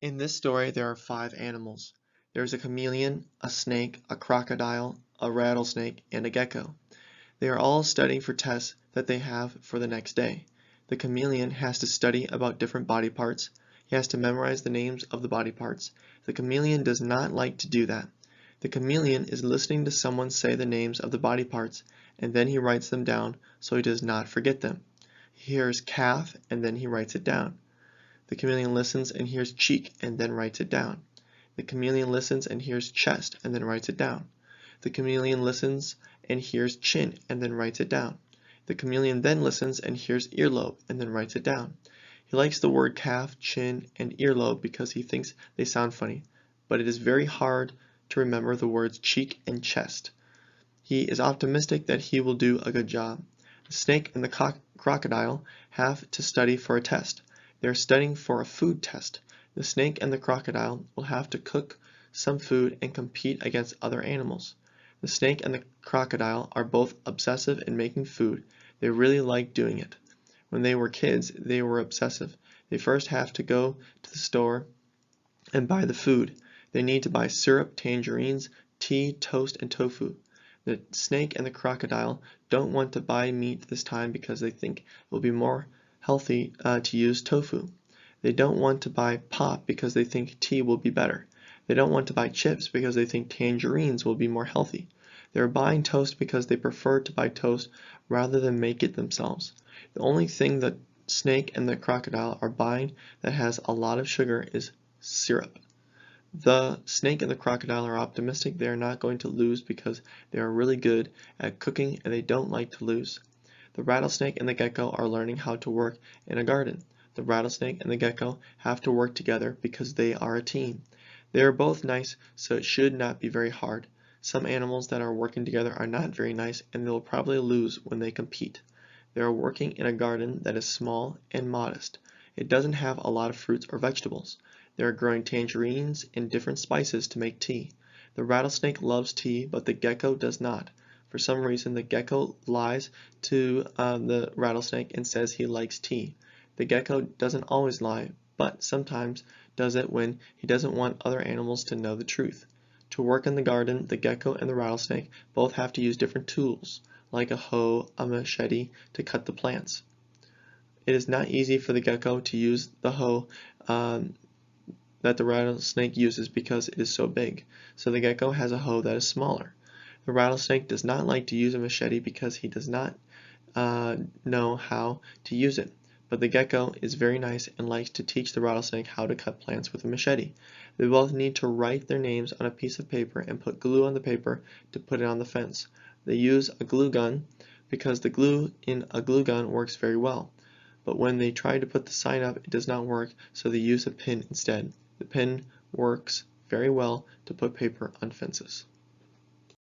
In this story, there are 5 animals. There is a chameleon, a snake, a crocodile, a rattlesnake, and a gecko. They are all studying for tests that they have for the next day. The chameleon has to study about different body parts. He has to memorize the names of the body parts. The chameleon does not like to do that. The chameleon is listening to someone say the names of the body parts, and then he writes them down so he does not forget them. He hears calf, and then he writes it down. The chameleon listens and hears cheek and then writes it down. The chameleon listens and hears chest and then writes it down. The chameleon listens and hears chin and then writes it down. The chameleon then listens and hears earlobe and then writes it down. He likes the word calf, chin, and earlobe because he thinks they sound funny, but it is very hard to remember the words cheek and chest. He is optimistic that he will do a good job. The snake and the crocodile have to study for a test. They are studying for a food test. The snake and the crocodile will have to cook some food and compete against other animals. The snake and the crocodile are both obsessive in making food. They really like doing it. When they were kids, they were obsessive. They first have to go to the store and buy the food. They need to buy syrup, tangerines, tea, toast, and tofu. The snake and the crocodile don't want to buy meat this time because they think it will be more healthy to use tofu. They don't want to buy pop because they think tea will be better. They don't want to buy chips because they think tangerines will be more healthy. They are buying toast because they prefer to buy toast rather than make it themselves. The only thing the snake and the crocodile are buying that has a lot of sugar is syrup. The snake and the crocodile are optimistic they are not going to lose because they are really good at cooking and they don't like to lose. The rattlesnake and the gecko are learning how to work in a garden. The rattlesnake and the gecko have to work together because they are a team. They are both nice, so it should not be very hard. Some animals that are working together are not very nice and they will probably lose when they compete. They are working in a garden that is small and modest. It doesn't have a lot of fruits or vegetables. They are growing tangerines and different spices to make tea. The rattlesnake loves tea, but the gecko does not. For some reason, the gecko lies to the rattlesnake and says he likes tea. The gecko doesn't always lie, but sometimes does it when he doesn't want other animals to know the truth. To work in the garden, the gecko and the rattlesnake both have to use different tools, like a hoe, a machete, to cut the plants. It is not easy for the gecko to use the hoe that the rattlesnake uses because it is so big, so the gecko has a hoe that is smaller. The rattlesnake does not like to use a machete because he does not know how to use it, but the gecko is very nice and likes to teach the rattlesnake how to cut plants with a machete. They both need to write their names on a piece of paper and put glue on the paper to put it on the fence. They use a glue gun because the glue in a glue gun works very well, but when they try to put the sign up it does not work, so they use a pin instead. The pin works very well to put paper on fences.